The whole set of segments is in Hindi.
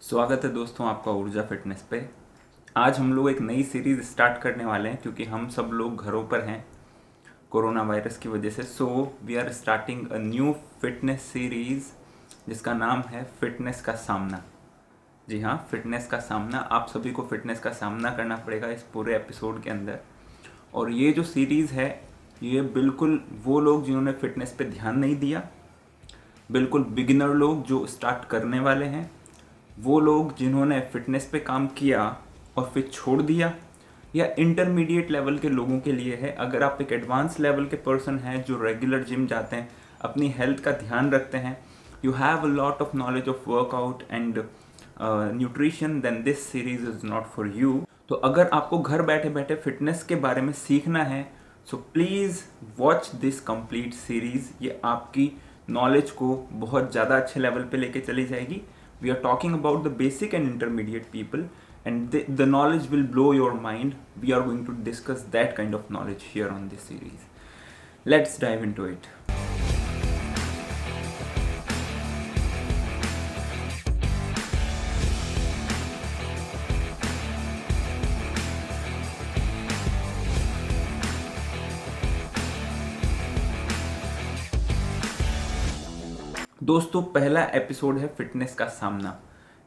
स्वागत है दोस्तों आपका ऊर्जा फिटनेस पे। आज हम लोग एक नई सीरीज़ स्टार्ट करने वाले हैं क्योंकि हम सब लोग घरों पर हैं कोरोना वायरस की वजह से। So we are starting a new fitness series जिसका नाम है फिटनेस का सामना। जी हाँ, फिटनेस का सामना। आप सभी को फिटनेस का सामना करना पड़ेगा इस पूरे एपिसोड के अंदर। और ये जो सीरीज़ है ये बिल्कुल वो लोग जिन्होंने फिटनेस पे ध्यान नहीं दिया, बिल्कुल बिगिनर लोग जो स्टार्ट करने वाले हैं, वो लोग जिन्होंने फिटनेस पे काम किया और फिर छोड़ दिया, या इंटरमीडिएट लेवल के लोगों के लिए है। अगर आप एक एडवांस लेवल के पर्सन हैं जो रेगुलर जिम जाते हैं, अपनी हेल्थ का ध्यान रखते हैं, you have a lot of knowledge of workout and nutrition, then this series is not for you. तो अगर आपको घर बैठे बैठे फिटनेस के बारे में सीखना है, so please watch this complete series. ये आपकी नॉलेज को बहुत ज़्यादा अच्छे लेवल पे लेके चली जाएगी। We are talking about the basic and intermediate people, and the knowledge will blow your mind. We are going to discuss that kind of knowledge here on this series. Let's dive into it. दोस्तों, पहला एपिसोड है फिटनेस का सामना।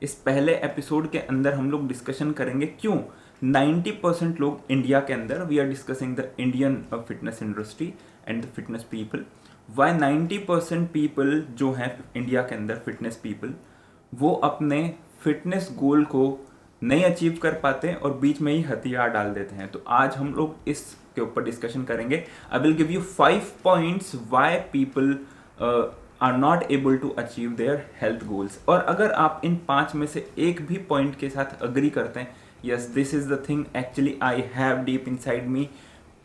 इस पहले एपिसोड के अंदर हम लोग डिस्कशन करेंगे क्यों 90% लोग इंडिया के अंदर, we are discussing the Indian fitness industry and the fitness people, why 90% people जो हैं इंडिया के अंदर फिटनेस पीपल, वो अपने फिटनेस गोल को नहीं अचीव कर पाते और बीच में ही हथियार डाल देते हैं। तो आज हम लोग इसके ऊपर डिस्कशन करेंगे। I will give you 5 points why people are not able to achieve their health goals. और अगर आप इन 5 में से एक भी पॉइंट के साथ अग्री करते हैं, yes this is the thing actually I have deep inside me,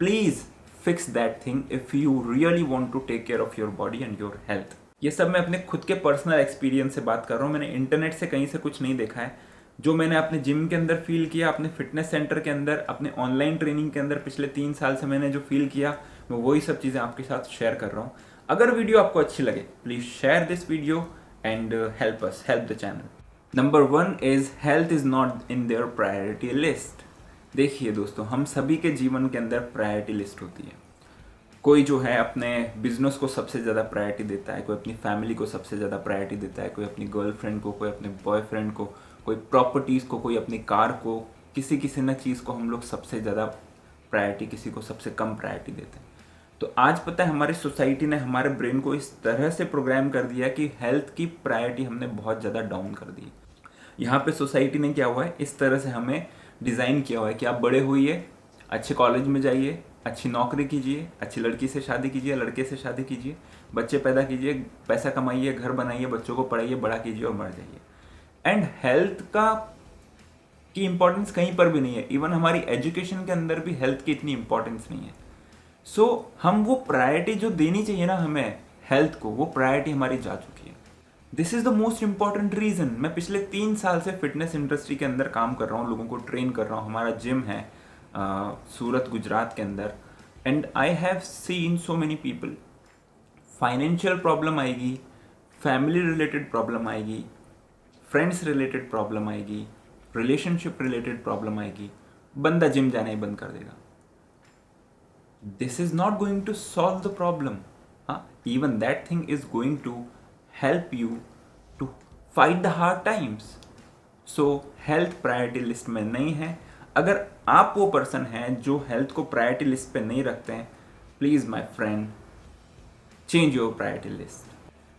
please fix that thing if you really want to take care of your body and your health. ये सब मैं अपने खुद के पर्सनल एक्सपीरियंस से बात कर रहा हूँ। मैंने इंटरनेट से कहीं से कुछ नहीं देखा है। जो मैंने अपने जिम के अंदर फील किया, अपने फिटनेस सेंटर के अंदर, अपने ऑनलाइन ट्रेनिंग के अंदर पिछले 3 साल से मैंने जो फील किया, मैं वही सब चीज़ें आपके साथ शेयर कर रहा हूँ। अगर वीडियो आपको अच्छी लगे, please share this video and help us, help the channel. Number 1 is health is not in their priority list. देखिए दोस्तों, हम सभी के जीवन के अंदर प्रायोरिटी लिस्ट होती है। कोई जो है अपने बिजनेस को सबसे ज़्यादा प्रायोरिटी देता है, कोई अपनी फैमिली को सबसे ज़्यादा प्रायोरिटी देता है, कोई अपनी गर्लफ्रेंड को, कोई अपने बॉयफ्रेंड को, कोई प्रॉपर्टीज़ को, कोई अपनी कार को, किसी न चीज़ को हम लोग सबसे ज़्यादा प्रायोरिटी, किसी को सबसे कम प्रायोरिटी देते हैं। तो आज पता है हमारी सोसाइटी ने हमारे ब्रेन को इस तरह से प्रोग्राम कर दिया कि हेल्थ की प्रायोरिटी हमने बहुत ज़्यादा डाउन कर दी। यहाँ पे सोसाइटी ने क्या हुआ है, इस तरह से हमें डिज़ाइन किया हुआ है कि आप बड़े होइए, अच्छे कॉलेज में जाइए, अच्छी नौकरी कीजिए, अच्छी लड़की से शादी कीजिए, लड़के से शादी कीजिए, बच्चे पैदा कीजिए, पैसा कमाइए, घर बनाइए, बच्चों को पढ़ाइए, बड़ा कीजिए और मर जाइए। एंड हेल्थ का की इम्पोर्टेंस कहीं पर भी नहीं है। इवन हमारी एजुकेशन के अंदर भी हेल्थ की इतनी इम्पोर्टेंस नहीं है। सो हम वो प्रायोरिटी जो देनी चाहिए ना हमें हेल्थ को, वो प्रायोरिटी हमारी जा चुकी है। This is the most important reason. मैं पिछले 3 साल से फिटनेस इंडस्ट्री के अंदर काम कर रहा हूँ, लोगों को ट्रेन कर रहा हूँ। हमारा जिम है सूरत गुजरात के अंदर, and I have seen so many people, financial problem आएगी, फैमिली रिलेटेड प्रॉब्लम आएगी, फ्रेंड्स रिलेटेड प्रॉब्लम आएगी, रिलेशनशिप रिलेटेड प्रॉब्लम आएगी, बंदा जिम जाना ही बंद कर देगा। This is not going to solve the problem. Even that thing is going to help you to fight the hard times. So health priority list में नहीं है। अगर आप वो पर्सन हैं जो हेल्थ को प्रायोरिटी लिस्ट पे नहीं रखते हैं, please my friend change your priority list.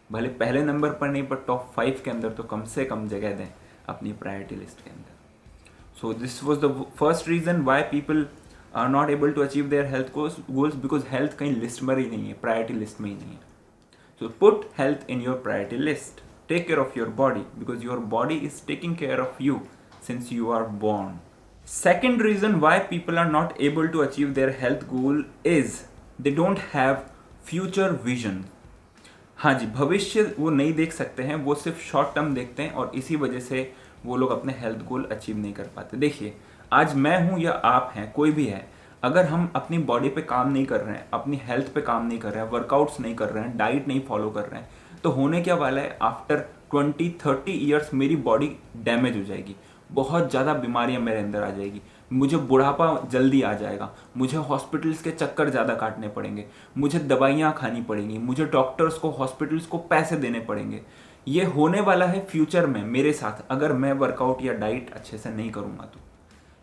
भले पहले नंबर पर नहीं, पर टॉप 5 के अंदर तो कम से कम जगह दें अपनी प्रायोरिटी लिस्ट के अंदर। So this was the first reason why people are not able to achieve their health goals, because health कहीं लिस्ट में ही नहीं है, प्रायोरिटी लिस्ट में ही नहीं है। So put health in your priority list. Take care of your body, because your body is taking care of you since you are born. Second reason why people are not able to achieve their health goal is they don't have future vision. हाँ जी, भविष्य वो नहीं देख सकते हैं, वो सिर्फ शॉर्ट टर्म देखते हैं और इसी वजह से वो लोग अपने हेल्थ गोल अचीव नहीं कर पाते। देखिए, आज मैं हूं या आप हैं, कोई भी है, अगर हम अपनी बॉडी पे काम नहीं कर रहे हैं, अपनी हेल्थ पे काम नहीं कर रहे हैं, वर्कआउट्स नहीं कर रहे हैं, डाइट नहीं फॉलो कर रहे हैं, तो होने क्या वाला है आफ्टर 20-30 ईयर्स मेरी बॉडी डैमेज हो जाएगी, बहुत ज़्यादा बीमारियां मेरे अंदर आ जाएगी, मुझे बुढ़ापा जल्दी आ जाएगा, मुझे हॉस्पिटल्स के चक्कर ज़्यादा काटने पड़ेंगे, मुझे दवाइयाँ खानी पड़ेंगी, मुझे डॉक्टर्स को, हॉस्पिटल्स को पैसे देने पड़ेंगे। ये होने वाला है फ्यूचर में मेरे साथ, अगर मैं वर्कआउट या डाइट अच्छे से नहीं करूँगा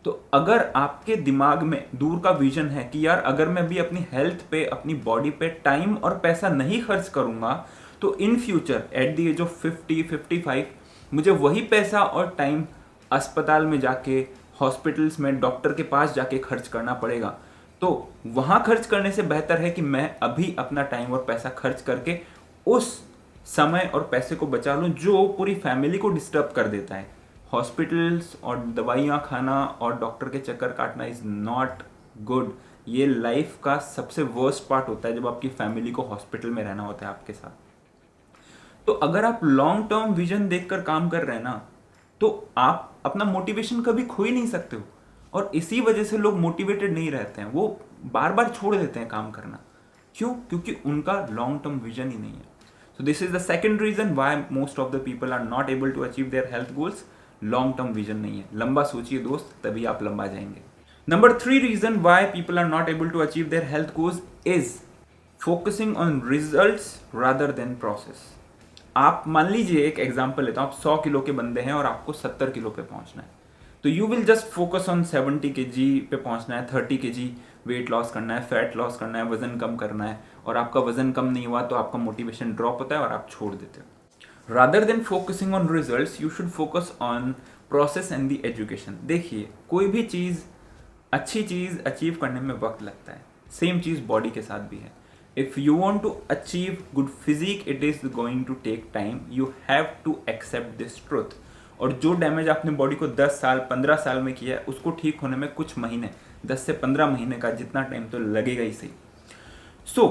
तो अगर आपके दिमाग में दूर का विजन है कि यार अगर मैं भी अपनी हेल्थ पे, अपनी बॉडी पे टाइम और पैसा नहीं खर्च करूँगा तो in future at the age of 50-55 मुझे वही पैसा और टाइम अस्पताल में जाके, हॉस्पिटल्स में डॉक्टर के पास जाके खर्च करना पड़ेगा। तो वहाँ खर्च करने से बेहतर है कि मैं अभी अपना टाइम और पैसा खर्च करके उस समय और पैसे को बचा लूँ जो पूरी फैमिली को डिस्टर्ब कर देता है। हॉस्पिटल्स और दवाइयाँ खाना और डॉक्टर के चक्कर काटना इज़ नॉट गुड। ये लाइफ का सबसे वर्स्ट पार्ट होता है जब आपकी फैमिली को हॉस्पिटल में रहना होता है आपके साथ। तो अगर आप लॉन्ग टर्म विजन देखकर काम कर रहे हैं ना, तो आप अपना मोटिवेशन कभी खो ही नहीं सकते हो। और इसी वजह से लोग मोटिवेटेड नहीं रहते हैं, वो बार बार छोड़ देते हैं काम करना। क्यों? क्योंकि उनका लॉन्ग टर्म विजन ही नहीं है। So this is the second reason why most of the people are not able to achieve their health goals. Long term vision नहीं है। लंबा सोचिए दोस्त, तभी आप लंबा जाएंगे। Number 3 reason why people are not able to achieve their health goals is focusing on results rather than process. आप मान लीजिए, एक एग्जांपल लेता हूं, आप 100 किलो के बंदे हैं और आपको 70 किलो पे पहुंचना है, तो you will just focus on 70 kg पे पहुंचना है, 30 kg वेट लॉस करना है, फैट लॉस करना है, वजन कम करना है, और आपका वजन कम नहीं हुआ तो आपका मोटिवेशन ड्रॉप होता है और आप छोड़ देते हो। Rather than focusing on results you should focus on process and the education. देखिए, कोई भी चीज़, अच्छी चीज़ अचीव करने में वक्त लगता है। सेम चीज़ बॉडी के साथ भी है। If you want to achieve good physique, it is going to take time. You have to accept this truth. और जो डैमेज आपने बॉडी को 10 साल 15 साल में किया है, उसको ठीक होने में कुछ महीने, 10 से 15 महीने का जितना टाइम तो लगेगा ही सही। सो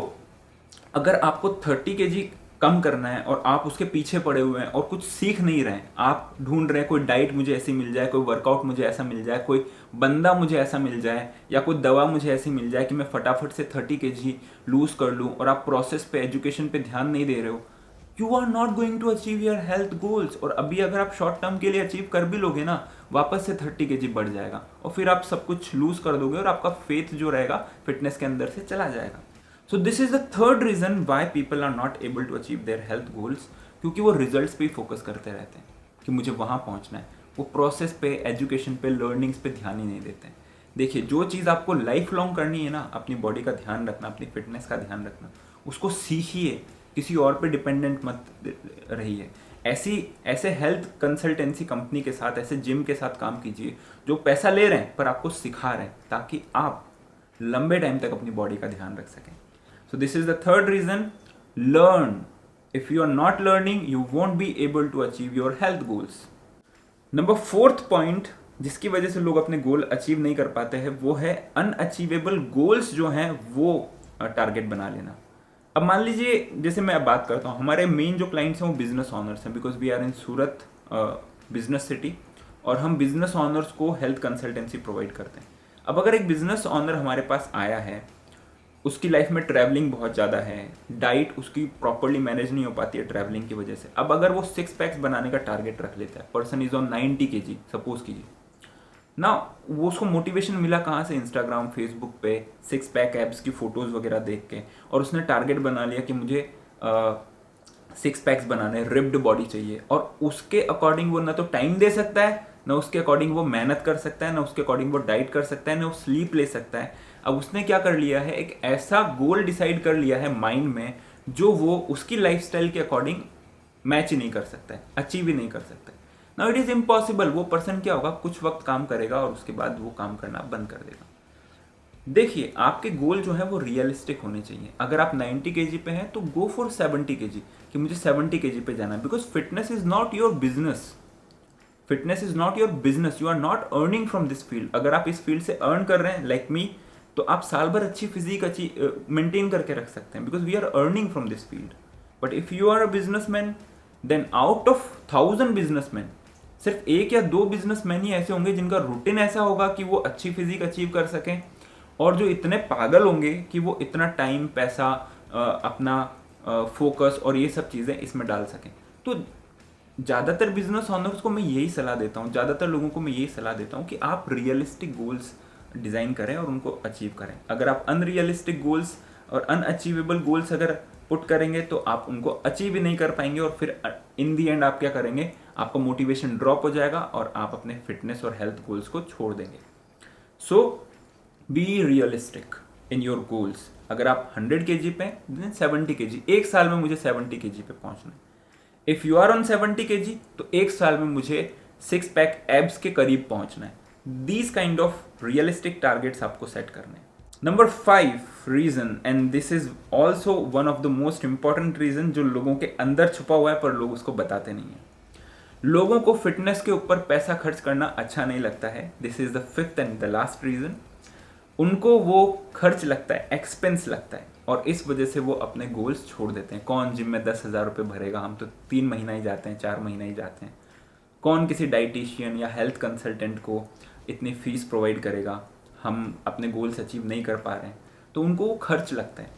अगर आपको 30 kg कम करना है और आप उसके पीछे पड़े हुए हैं और कुछ सीख नहीं रहे हैं, आप ढूंढ रहे हैं कोई डाइट मुझे ऐसी मिल जाए, कोई वर्कआउट मुझे ऐसा मिल जाए, कोई बंदा मुझे ऐसा मिल जाए, या कोई दवा मुझे ऐसी मिल जाए कि मैं फटाफट से 30 kg लूज कर लूँ, और आप प्रोसेस पे, एजुकेशन पे ध्यान नहीं दे रहे हो, you are not going to achieve your health goals. और अभी अगर आप शॉर्ट टर्म के लिए अचीव कर भी लोगे ना, वापस से 30 kg बढ़ जाएगा और फिर आप सब कुछ लूज कर दोगे और आपका फेथ जो रहेगा फिटनेस के अंदर से चला जाएगा। So this is the third reason why people are not able to achieve their health goals, क्योंकि वो रिजल्ट्स पे ही फोकस करते रहते हैं कि मुझे वहाँ पहुँचना है। वो प्रोसेस पे, एजुकेशन पे, लर्निंग्स पे ध्यान ही नहीं देते हैं। देखिए, जो चीज़ आपको लाइफ लॉन्ग करनी है ना, अपनी बॉडी का ध्यान रखना, अपनी फिटनेस का ध्यान रखना, उसको सीखिए, किसी और पे डिपेंडेंट मत रहिए। ऐसे हेल्थ कंसल्टेंसी कंपनी के साथ, ऐसे जिम के साथ काम कीजिए जो पैसा ले रहे हैं पर आपको सिखा रहे हैं, ताकि आप लंबे टाइम तक अपनी बॉडी का ध्यान रख सकें। So this is the third reason. Learn. If you are not learning, you won't be able to achieve your health goals. Number 4th point, जिसकी वजह से लोग अपने गोल अचीव नहीं कर पाते हैं, वो है अनअचीवेबल गोल्स जो हैं वो टारगेट बना लेना। अब मान लीजिए, जैसे मैं अब बात करता हूँ, हमारे मेन जो क्लाइंट्स हैं वो बिजनेस ऑनर्स हैं, because we are in Surat business city, और हम बिजनेस ऑनर्स को हेल्थ कंसल्टेंसी प्रोवाइड करते हैं। अब अगर एक बिजनेस ऑनर हमारे पास आया है, उसकी लाइफ में ट्रैवलिंग बहुत ज़्यादा है, डाइट उसकी प्रॉपरली मैनेज नहीं हो पाती है ट्रैवलिंग की वजह से। अब अगर वो 6 पैक्स बनाने का टारगेट रख लेता है, person is on 90 kg suppose कीजिए ना, वो उसको मोटिवेशन मिला कहाँ से? इंस्टाग्राम, फेसबुक पे 6 पैक एब्स की फोटोज़ वगैरह देख के, और उसने टारगेट बना लिया कि मुझे 6 पैक्स बनाने, रिप्ड बॉडी चाहिए, और उसके अकॉर्डिंग वो ना तो टाइम दे सकता है, ना उसके अकॉर्डिंग वो मेहनत कर सकता है, ना उसके अकॉर्डिंग वो डाइट कर सकता है, ना वो स्लीप ले सकता है। अब उसने क्या कर लिया है, एक ऐसा गोल डिसाइड कर लिया है माइंड में जो वो उसकी लाइफस्टाइल के अकॉर्डिंग मैच ही नहीं कर सकता है, अचीव ही नहीं कर सकता है। Now it is impossible. वो पर्सन क्या होगा, कुछ वक्त काम करेगा और उसके बाद वो काम करना बंद कर देगा। देखिए, आपके गोल जो है वो रियलिस्टिक होने चाहिए। अगर आप 90 kg पे हैं तो गो फॉर 70 kg, कि मुझे 70 kg पे जाना है, because fitness is not your business. Fitness is not your business. You are not earning from this field. अगर आप इस फील्ड से अर्न कर रहे हैं लाइक मी, तो आप साल भर अच्छी फिजिक मेंटेन करके रख सकते हैं, because we are earning from this field. But if you are a businessman, then out of 1000 businessman सिर्फ 1 या 2 बिजनेसमैन ही ऐसे होंगे जिनका रूटीन ऐसा होगा कि वो अच्छी फिजिक अचीव कर सकें, और जो इतने पागल होंगे कि वो इतना टाइम, पैसा, अपना फोकस और ये सब चीज़ें इसमें डाल सकें। तो ज़्यादातर बिजनेस ऑनर्स को मैं यही सलाह देता हूँ, ज़्यादातर लोगों को मैं यही सलाह देता हूँ कि आप रियलिस्टिक गोल्स डिज़ाइन करें और उनको अचीव करें। अगर आप अनरियलिस्टिक गोल्स और अनअचीवेबल गोल्स अगर पुट करेंगे तो आप उनको अचीव ही नहीं कर पाएंगे, और फिर इन दी एंड आप क्या करेंगे, आपका मोटिवेशन ड्रॉप हो जाएगा और आप अपने फिटनेस और हेल्थ गोल्स को छोड़ देंगे। So be realistic in your goals. अगर आप 100 kg पे, 70 kg, एक साल में मुझे 70 kg पे पहुंचना है। If you are on 70 kg तो एक साल में मुझे 6 पैक एब्स के करीब पहुंचना है। These kind of realistic targets आपको सेट करने हैं। Number 5 reason, and this is also one of the most important reason जो लोगों के अंदर छुपा हुआ है पर लोग उसको बताते नहीं है। लोगों को फिटनेस के ऊपर पैसा खर्च करना अच्छा नहीं लगता है। This is the 5th and the last reason. उनको वो खर्च लगता है, एक्सपेंस लगता है, और इस वजह से वो अपने गोल्स छोड़ देते हैं। कौन जिम में 10,000 रुपये भरेगा, हम तो 3 महीना ही जाते हैं, 4 महीना ही जाते हैं। कौन किसी डाइटिशियन या हेल्थ कंसल्टेंट को इतनी फीस प्रोवाइड करेगा, हम अपने गोल्स अचीव नहीं कर पा रहे हैं, तो उनको वो खर्च लगता है।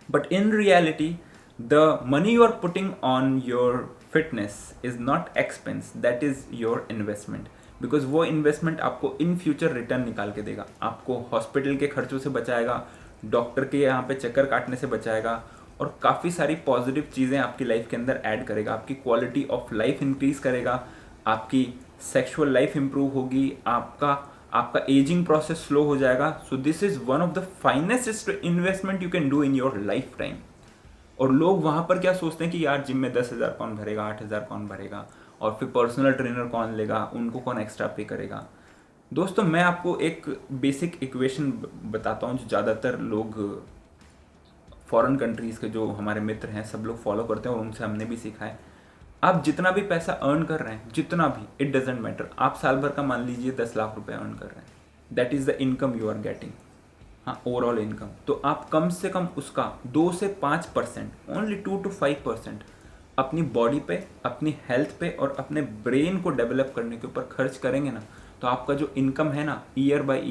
But in reality the money you are putting on your fitness is not expense, that is your investment. Because वो इन्वेस्टमेंट आपको इन फ्यूचर रिटर्न निकाल के देगा, आपको हॉस्पिटल के खर्चों से बचाएगा, डॉक्टर के यहाँ पे चक्कर काटने से बचाएगा, और काफ़ी सारी पॉजिटिव चीज़ें आपकी लाइफ के अंदर ऐड करेगा। आपकी क्वालिटी ऑफ लाइफ इंक्रीज करेगा, आपकी सेक्सुअल लाइफ इंप्रूव होगी, आपका एजिंग प्रोसेस स्लो हो जाएगा। सो this is one of the finest investment you can do in your life time. और लोग वहाँ पर क्या सोचते हैं कि यार जिम में 10,000 कौन भरेगा, 8,000 कौन भरेगा, और फिर पर्सनल ट्रेनर कौन लेगा, उनको कौन एक्स्ट्रा पे करेगा। दोस्तों मैं आपको एक बेसिक इक्वेशन बताता हूँ जो ज़्यादातर लोग फॉरेन कंट्रीज़ के जो हमारे मित्र हैं सब लोग फॉलो करते हैं, और उनसे हमने भी सीखा है। आप जितना भी पैसा अर्न कर रहे हैं, जितना भी, इट डजेंट मैटर। आप साल भर का मान लीजिए 10 लाख रुपए अर्न कर रहे हैं, that is the income you are getting, हाँ, ओवरऑल इनकम। तो आप कम से कम उसका 2 से 5%, ओनली 2 to 5% अपनी बॉडी पे, अपनी हेल्थ पे और अपने ब्रेन को डेवलप करने के ऊपर खर्च करेंगे ना, तो आपका जो इनकम है ना, year by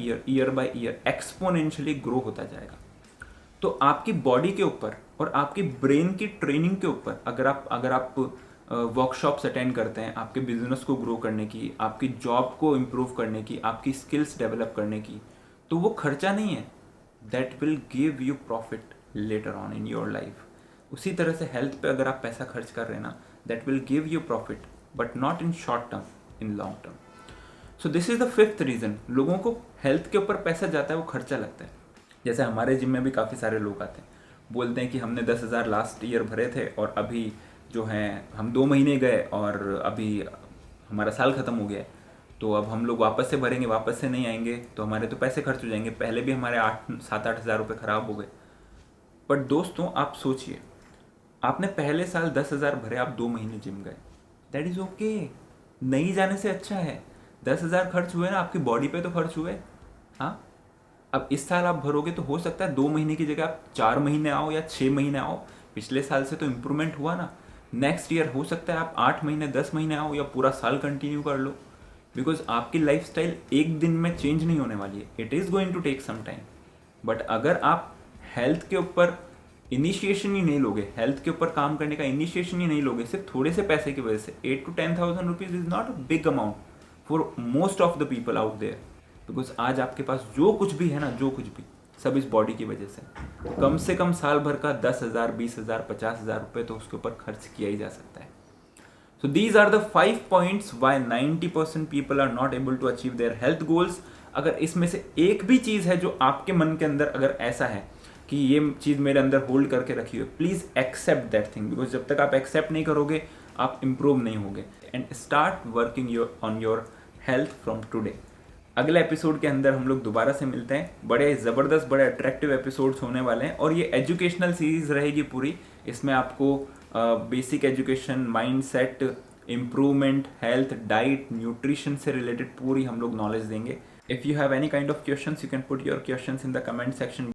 year exponentially grow होता जाएगा। तो आपकी बॉडी के ऊपर और आपकी ब्रेन की ट्रेनिंग के ऊपर अगर आप वर्कशॉप्स अटेंड करते हैं आपके बिजनेस को ग्रो करने की, आपकी जॉब को इम्प्रूव करने की, आपकी स्किल्स डेवलप करने की, तो वो खर्चा नहीं है, that will give you profit later on in your life. उसी तरह से हेल्थ पे अगर आप पैसा खर्च कर रहे हैं ना, that will give you profit, but not in short term, in long term. So this is the 5th reason. लोगों को हेल्थ के ऊपर पैसा जाता है, वो खर्चा लगता है। जैसे हमारे जिम में भी काफ़ी सारे लोग आते हैं, बोलते हैं कि हमने 10,000 लास्ट ईयर भरे थे, और अभी जो हैं हम 2 महीने गए और अभी हमारा साल ख़त्म हो गया है, तो अब हम लोग वापस से भरेंगे, वापस से नहीं आएंगे, तो हमारे तो पैसे खर्च हो जाएंगे। पहले भी हमारे 7-8 हज़ार रुपये ख़राब हो गए। बट दोस्तों आप सोचिए, आपने पहले साल 10,000 भरे, आप 2 महीने जिम गए, दैट इज़ ओके, नहीं जाने से अच्छा है। 10,000 खर्च हुए ना, आपकी बॉडी पे तो खर्च हुए। हाँ, अब इस साल आप भरोगे तो हो सकता है 2 महीने की जगह आप 4 महीने आओ या 6 महीने आओ, पिछले साल से तो इम्प्रूवमेंट हुआ ना। नेक्स्ट ईयर हो सकता है आप 8 महीने 10 महीने आओ, या पूरा साल कंटिन्यू कर लो, बिकॉज आपकी लाइफ स्टाइल एक दिन में चेंज नहीं होने वाली है, it is going to take some time. But अगर आप हेल्थ के ऊपर इनिशिएशन ही नहीं लोगे, हेल्थ के ऊपर काम करने का इनिशिएशन ही नहीं लोगे, सिर्फ थोड़े से पैसे की वजह से, 8 to 10,000 rupees is not a big amount for most of the people out there. Because आज आपके पास जो कुछ भी है ना, जो कुछ भी, सब इस बॉडी की वजह से। कम से कम साल भर का 10,000, 20,000, 50,000 रुपये तो उसके ऊपर खर्च किया ही जा सकता है। So these are the 5 points why 90% people are not able to achieve their health goals। अगर इसमें से एक भी चीज़ है जो आपके मन के अंदर अगर ऐसा है कि ये चीज़ मेरे अंदर होल्ड करके रखी हो, please accept that thing, because जब तक आप एक्सेप्ट नहीं करोगे आप इम्प्रूव नहीं होगे। And start working on your health from today. अगले एपिसोड के अंदर हम लोग दोबारा से मिलते हैं। बड़े ज़बरदस्त, बड़े अट्रैक्टिव एपिसोड्स होने वाले हैं, और ये एजुकेशनल सीरीज रहेगी पूरी। इसमें आपको basic education, mindset, improvement, health, diet, nutrition से रिलेटेड पूरी हम लोग नॉलेज देंगे। If you have any kind of questions, you can put your questions in the comment section